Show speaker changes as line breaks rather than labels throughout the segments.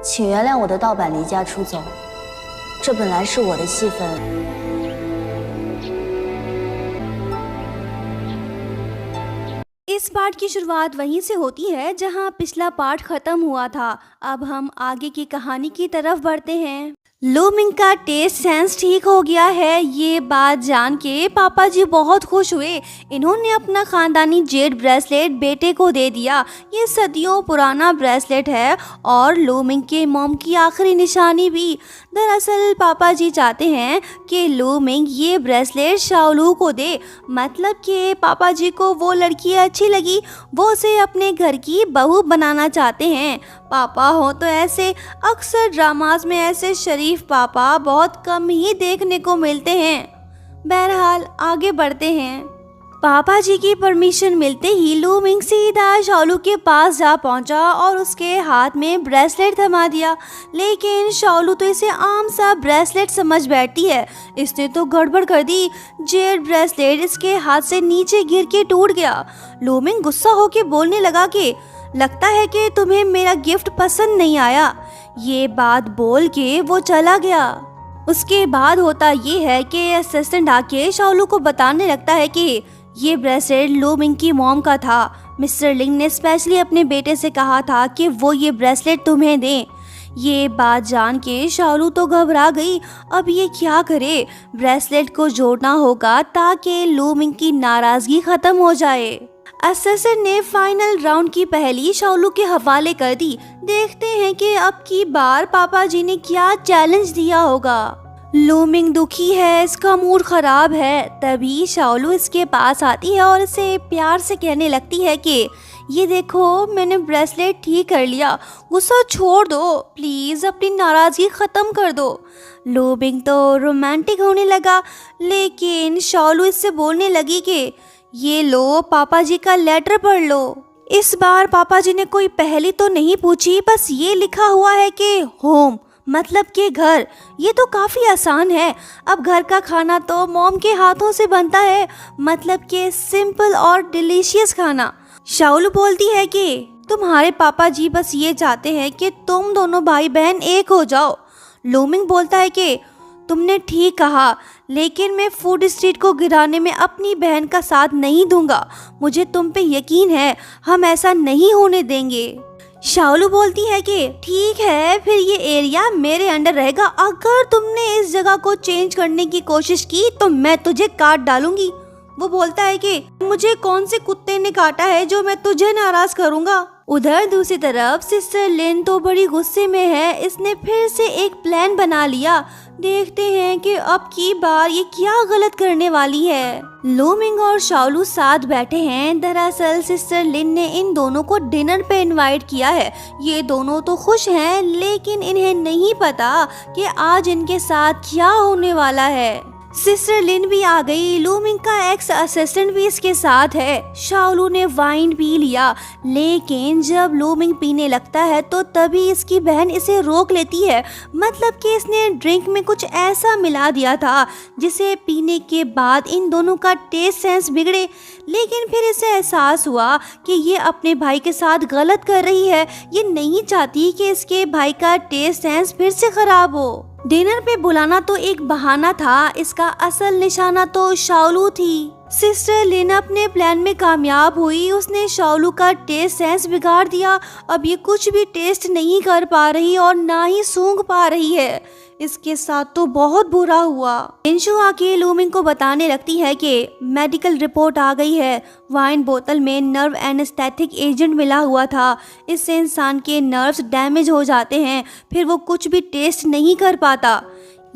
请原谅我的盗版离家出走，这本来是我的戏份。
इस part की शुरुआत वहीं से होती है जहां पिछला पार्ट खत्म हुआ था। अब हम आगे की कहानी की तरफ बढ़ते हैं। लो मिंग का टेस्ट सेंस ठीक हो गया है, ये बात जान के पापा जी बहुत खुश हुए। इन्होंने अपना खानदानी जेड ब्रेसलेट बेटे को दे दिया। ये सदियों पुराना ब्रेसलेट है और लो मिंग के मॉम की आखिरी निशानी भी। दरअसल पापा जी चाहते हैं कि लो मिंग ये ब्रेसलेट शाओलू को दे, मतलब कि पापा जी को वो लड़की अच्छी लगी, वो उसे अपने घर की बहू बनाना चाहते हैं। पापा हो तो ऐसे, अक्सर ड्रामास में ऐसे शरीफ पापा बहुत कम ही देखने को मिलते हैं। बहरहाल आगे बढ़ते हैं। पापा जी की परमिशन मिलते ही लो मिंग सीधा शाओलू के पास जा पहुंचा और उसके हाथ में ब्रेसलेट थमा दिया। लेकिन शाओलू तो इसे आम सा ब्रेसलेट समझ बैठती है। इसने तो गड़बड़ कर दी। जेड ब्रेसलेट इसके हाथ से नीचे गिर के टूट गया। लो मिंग गुस्सा होके बोलने लगा कि लगता है कि तुम्हें मेरा गिफ्ट पसंद नहीं आया। ये बात बोल के वो चला गया। उसके बाद होता ये है कि असिस्टेंट आके शाओलू को बताने लगता है कि ये ब्रेसलेट लो मिंग की मॉम का था। मिस्टर लिंग ने स्पेशली अपने बेटे से कहा था कि वो ये ब्रेसलेट तुम्हें दें। ये बात जान के शाओलू तो घबरा गई। अब ये क्या करे? ब्रेसलेट को जोड़ना होगा ताकि लो मिंग की नाराजगी खत्म हो जाए। असिस्टेंट ने फाइनल राउंड की पहली शाओलू के हवाले कर दी। देखते हैं कि अब की बार पापा जी ने क्या चैलेंज दिया होगा। लो मिंग दुखी है, इसका मूड खराब है। तभी शाओलू इसके पास आती है और इसे प्यार से कहने लगती है कि ये देखो मैंने ब्रेसलेट ठीक कर लिया, गुस्सा छोड़ दो, प्लीज़ अपनी नाराज़गी ख़त्म कर दो। लो मिंग तो रोमांटिक होने लगा, लेकिन शाओलू इससे बोलने लगी कि ये लो पापा जी का लेटर पढ़ लो। इस बार पापा जी ने कोई पहेली तो नहीं पूछी, बस ये लिखा हुआ है कि होम मतलब के घर। ये तो काफ़ी आसान है। अब घर का खाना तो मॉम के हाथों से बनता है, मतलब कि सिंपल और डिलीशियस खाना। शाओलू बोलती है कि तुम्हारे पापा जी बस ये चाहते हैं कि तुम दोनों भाई बहन एक हो जाओ। लो मिंग बोलता है कि तुमने ठीक कहा, लेकिन मैं फूड स्ट्रीट को गिराने में अपनी बहन का साथ नहीं दूंगा। मुझे तुम पे यकीन है, हम ऐसा नहीं होने देंगे। शाओलू बोलती है कि ठीक है, फिर ये एरिया मेरे अंडर रहेगा। अगर तुमने इस जगह को चेंज करने की कोशिश की तो मैं तुझे काट डालूंगी। वो बोलता है कि मुझे कौन से कुत्ते ने काटा है जो मैं तुझे नाराज करूंगा। उधर दूसरी तरफ सिस्टर लिन तो बड़ी गुस्से में है। इसने फिर से एक प्लान बना लिया। देखते हैं कि अब की बार ये क्या गलत करने वाली है। लो मिंग और शाओलू साथ बैठे हैं। दरअसल सिस्टर लिन ने इन दोनों को डिनर पे इनवाइट किया है। ये दोनों तो खुश हैं, लेकिन इन्हें नहीं पता कि आज इनके साथ क्या होने वाला है। सिस्टर लिन भी आ गई। लो मिंग का एक्स असिस्टेंट भी इसके साथ है। शाओलू ने वाइन पी लिया, लेकिन जब लो मिंग पीने लगता है तो तभी इसकी बहन इसे रोक लेती है। मतलब कि इसने ड्रिंक में कुछ ऐसा मिला दिया था जिसे पीने के बाद इन दोनों का टेस्ट सेंस बिगड़े। लेकिन फिर इसे एहसास हुआ कि ये अपने भाई के साथ गलत कर रही है। ये नहीं चाहती कि इसके भाई का टेस्ट सेंस फिर से खराब हो। डिनर पे बुलाना तो एक बहाना था, इसका असल निशाना तो शाओलू थी। सिस्टर लिन अपने प्लान में कामयाब हुई। उसने शाओलू का टेस्ट सेंस बिगाड़ दिया। अब ये कुछ भी टेस्ट नहीं कर पा रही और ना ही सूंघ पा रही है। इसके साथ तो बहुत बुरा हुआ। इंशु आके लो मिंग को बताने लगती है कि मेडिकल रिपोर्ट आ गई है। वाइन बोतल में नर्व एनेस्थेटिक एजेंट मिला हुआ था। इससे इंसान के नर्व्स डैमेज हो जाते हैं, फिर वो कुछ भी टेस्ट नहीं कर पाता।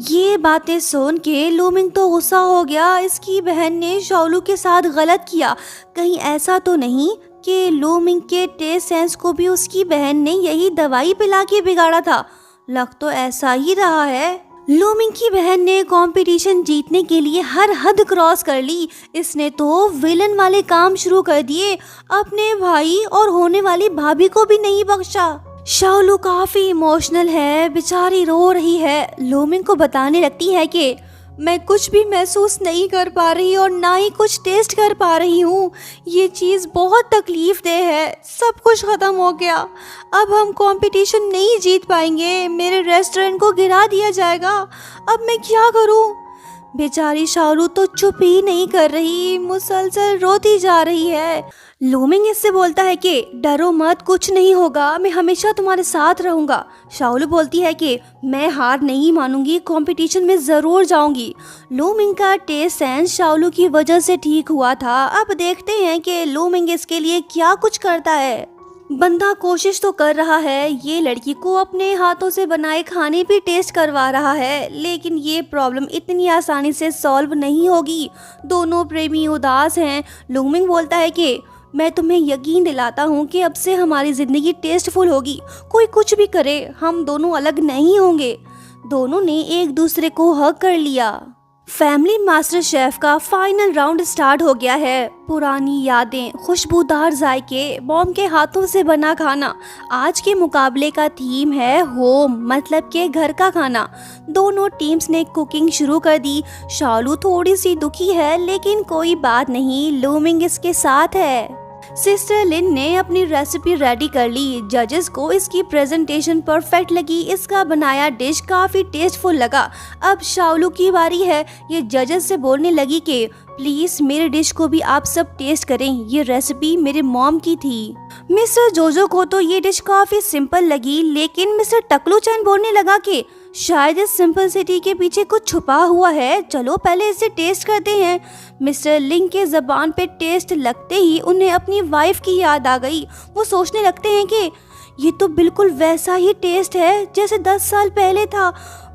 ये बातें सुन के लो मिंग तो गुस्सा हो गया। इसकी बहन ने शाओलू के साथ गलत किया। कहीं ऐसा तो नहीं कि लो मिंग के टेस्ट सेंस को भी उसकी बहन ने यही दवाई पिला के बिगाड़ा था? लग तो ऐसा ही रहा है। लो मिंग की बहन ने कंपटीशन जीतने के लिए हर हद क्रॉस कर ली। इसने तो विलन वाले काम शुरू कर दिए। अपने भाई और होने वाली भाभी को भी नहीं बख्शा। शाओलू काफी इमोशनल है, बेचारी रो रही है। लो मिंग को बताने लगती है कि मैं कुछ भी महसूस नहीं कर पा रही और ना ही कुछ टेस्ट कर पा रही हूँ। ये चीज़ बहुत तकलीफ दे है। सब कुछ ख़त्म हो गया। अब हम कंपटीशन नहीं जीत पाएंगे। मेरे रेस्टोरेंट को गिरा दिया जाएगा। अब मैं क्या करूँ? बेचारी शालू तो चुप ही नहीं कर रही, मुसलसल रोती जा रही है। लूमिंग इससे बोलता है कि डरो मत, कुछ नहीं होगा, मैं हमेशा तुम्हारे साथ रहूंगा। शालू बोलती है कि मैं हार नहीं मानूंगी, कंपटीशन में ज़रूर जाऊंगी। लूमिंग का टेस्ट सेंस शालू की वजह से ठीक हुआ था। अब देखते हैं कि लूमिंग इसके लिए क्या कुछ करता है। बंदा कोशिश तो कर रहा है, ये लड़की को अपने हाथों से बनाए खाने भी टेस्ट करवा रहा है, लेकिन ये प्रॉब्लम इतनी आसानी से सॉल्व नहीं होगी। दोनों प्रेमी उदास हैं। लूमिंग बोलता है कि मैं तुम्हें यकीन दिलाता हूँ कि अब से हमारी ज़िंदगी टेस्टफुल होगी। कोई कुछ भी करे, हम दोनों अलग नहीं होंगे। दोनों ने एक दूसरे को हग कर लिया। फैमिली मास्टर शेफ का फाइनल राउंड स्टार्ट हो गया है। पुरानी यादें, खुशबूदार जायके, मॉम के हाथों से बना खाना। आज के मुकाबले का थीम है होम, मतलब के घर का खाना। दोनों टीम्स ने कुकिंग शुरू कर दी। शालू थोड़ी सी दुखी है, लेकिन कोई बात नहीं, लूमिंग इसके साथ है। सिस्टर लिन ने अपनी रेसिपी रेडी कर ली। जजेस को इसकी प्रेजेंटेशन परफेक्ट लगी। इसका बनाया डिश काफ़ी टेस्टफुल लगा। अब शालू की बारी है। ये जजेस से बोलने लगी कि प्लीज़ मेरे डिश को भी आप सब टेस्ट करें, ये रेसिपी मेरे मॉम की थी। मिस्टर जोजो को तो ये डिश काफ़ी सिंपल लगी, लेकिन मिस्टर टकलू चैन बोलने लगा कि शायद इस सिंपलिसिटी के पीछे कुछ छुपा हुआ है, चलो पहले इसे टेस्ट करते हैं। मिस्टर लिंग के ज़बान पे टेस्ट लगते ही उन्हें अपनी वाइफ की याद आ गई। वो सोचने लगते हैं कि ये तो बिल्कुल वैसा ही टेस्ट है जैसे 10 साल पहले था।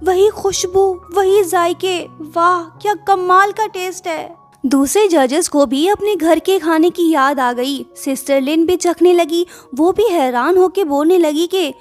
वही खुशबू, वही जायके, वाह क्या कमाल का टेस्ट है। दूसरे जजेस को भी अपने घर के खाने की याद आ गई। सिस्टर लिन भी चखने लगी। वो भी हैरान होकर बोलने लगी कि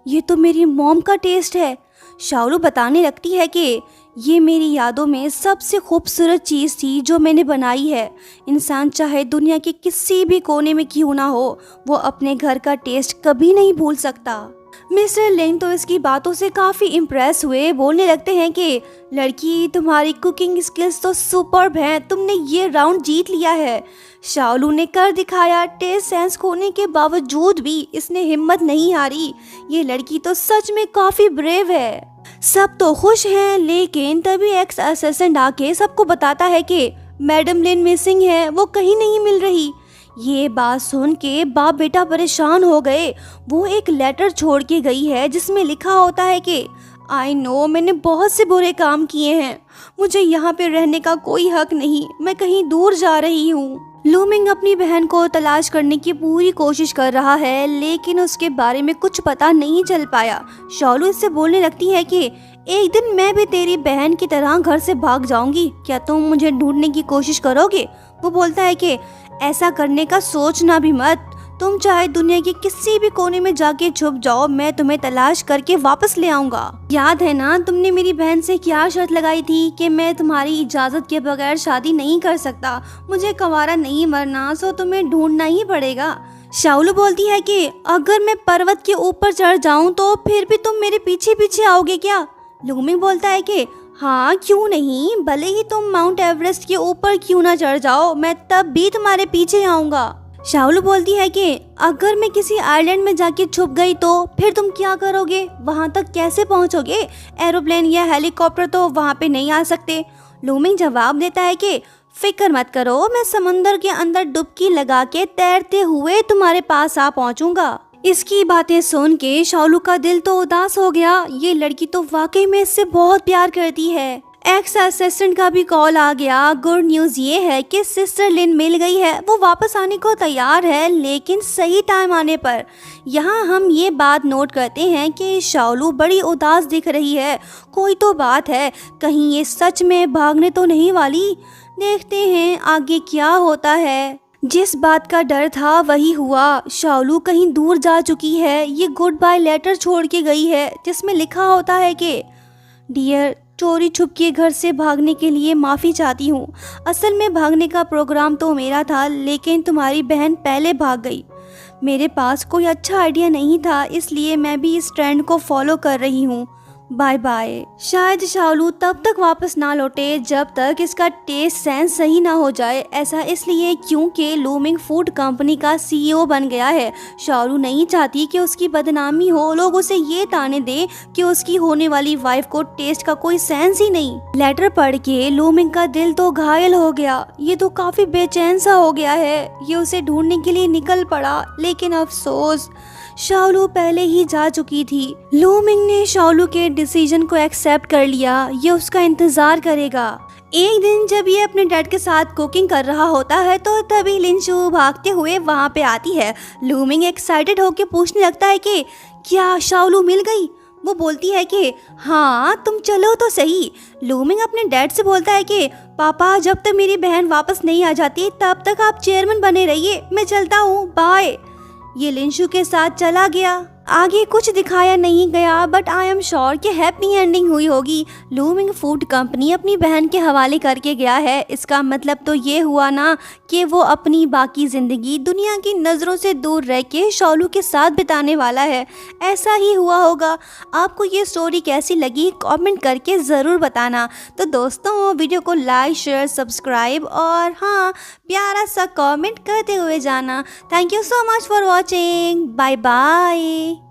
ये तो मेरी मॉम का टेस्ट है। शालू बताने लगती है कि ये मेरी यादों में सबसे खूबसूरत चीज़ थी जो मैंने बनाई है। इंसान चाहे दुनिया के किसी भी कोने में क्यों ना हो, वो अपने घर का टेस्ट कभी नहीं भूल सकता। मिस्टर लिंग तो इसकी बातों से काफ़ी इम्प्रेस हुए। बोलने लगते हैं कि लड़की, तुम्हारी कुकिंग स्किल्स तो सुपर्ब हैं, तुमने ये राउंड जीत लिया है। शालू ने कर दिखाया। टेस्ट सेंस खोने के बावजूद भी इसने हिम्मत नहीं हारी। ये लड़की तो सच में काफ़ी ब्रेव है। सब तो खुश हैं, लेकिन तभी एक्स असिस्टेंट आके सबको बताता है कि मैडम लिन मिसिंग है, वो कहीं नहीं मिल रही। ये बात सुन के बाप बेटा परेशान हो गए। वो एक लेटर छोड़ के गई है जिसमें लिखा होता है कि आई नो, मैंने बहुत से बुरे काम किए हैं, मुझे यहाँ पे रहने का कोई हक नहीं, मैं कहीं दूर जा रही हूँ। लूमिंग अपनी बहन को तलाश करने की पूरी कोशिश कर रहा है, लेकिन उसके बारे में कुछ पता नहीं चल पाया। शालू इससे बोलने लगती है कि एक दिन मैं भी तेरी बहन की तरह घर से भाग जाऊंगी, क्या तुम मुझे ढूंढने की कोशिश करोगे? वो बोलता है कि ऐसा करने का सोचना भी मत, तुम चाहे दुनिया के किसी भी कोने में जाके छुप जाओ, मैं तुम्हें तलाश करके वापस ले आऊंगा। याद है ना तुमने मेरी बहन से क्या शर्त लगाई थी कि मैं तुम्हारी इजाजत के बगैर शादी नहीं कर सकता, मुझे कंवारा नहीं मरना, सो तुम्हें ढूंढना ही पड़ेगा। शालू बोलती है कि अगर मैं पर्वत के ऊपर चढ़ जाऊं तो फिर भी तुम मेरे पीछे पीछे आओगे क्या? लूमिंग बोलता है कि हाँ क्यों नहीं, भले ही तुम माउंट एवरेस्ट के ऊपर क्यों ना चढ़ जाओ, मैं तब भी तुम्हारे पीछे आऊंगा। शालू बोलती है कि अगर मैं किसी आइलैंड में जाके छुप गई तो फिर तुम क्या करोगे, वहां तक कैसे पहुंचोगे? एरोप्लेन या हेलीकॉप्टर तो वहां पे नहीं आ सकते। लूमिंग जवाब देता है कि फिक्र मत करो, मैं समंदर के अंदर डुबकी लगा के तैरते हुए तुम्हारे पास आ पहुंचूंगा। इसकी बातें सुन के शालू का दिल तो उदास हो गया। ये लड़की तो वाकई में इससे बहुत प्यार करती है। एक्स असिस्टेंट का भी कॉल आ गया। गुड न्यूज़ ये है कि सिस्टर लिन मिल गई है, वो वापस आने को तैयार है, लेकिन सही टाइम आने पर। यहाँ हम ये बात नोट करते हैं कि शालू बड़ी उदास दिख रही है। कोई तो बात है, कहीं ये सच में भागने तो नहीं वाली। देखते हैं आगे क्या होता है। जिस बात का डर था वही हुआ। शालू कहीं दूर जा चुकी है। ये गुड बाय लेटर छोड़ के गई है जिसमें लिखा होता है कि डियर, चोरी छुप के घर से भागने के लिए माफ़ी चाहती हूँ। असल में भागने का प्रोग्राम तो मेरा था, लेकिन तुम्हारी बहन पहले भाग गई। मेरे पास कोई अच्छा आइडिया नहीं था, इसलिए मैं भी इस ट्रेंड को फॉलो कर रही हूँ। Bye bye. शायद शाओलू तब तक वापस ना लौटे जब तक इसका टेस्ट सेंस सही ना हो जाए। ऐसा इसलिए क्योंकि लूमिंग फूड कंपनी का सीईओ बन गया है। शाओलू नहीं चाहती कि उसकी बदनामी हो, लोग उसे ये ताने दे कि उसकी होने वाली वाइफ को टेस्ट का कोई सेंस ही नहीं। लेटर पढ़ के लूमिंग का दिल तो घायल हो गया। ये तो काफी बेचैन सा हो गया है। ये उसे ढूंढने के लिए निकल पड़ा, लेकिन अफसोस शाओलू पहले ही जा चुकी थी। लूमिंग ने शाओलू के डिसीजन को एक्सेप्ट कर लिया। ये उसका इंतजार करेगा। एक दिन जब ये अपने डैड के साथ कुकिंग कर रहा होता है तो तभी लिंशू भागते हुए वहाँ पे आती है। लूमिंग एक्साइटेड होकर पूछने लगता है कि क्या शाओलू मिल गई। वो बोलती है कि हाँ तुम चलो तो सही। लूमिंग अपने डैड से बोलता है कि पापा जब तक मेरी बहन वापस नहीं आ जाती तब तक आप चेयरमैन बने रहिए, मैं चलता हूँ, बाय। ये लिंशू के साथ चला गया। आगे कुछ दिखाया नहीं गया, बट आई एम श्योर कि हैप्पी एंडिंग हुई होगी। लूमिंग फूड कंपनी अपनी बहन के हवाले करके गया है। इसका मतलब तो ये हुआ ना कि वो अपनी बाकी जिंदगी दुनिया की नज़रों से दूर रह के शाओलू के साथ बिताने वाला है। ऐसा ही हुआ होगा। आपको ये स्टोरी कैसी लगी कमेंट करके ज़रूर बताना। तो दोस्तों वीडियो को लाइक शेयर सब्सक्राइब और हाँ प्यारा सा कमेंट करते हुए जाना। Thank you so much for watching. Bye bye.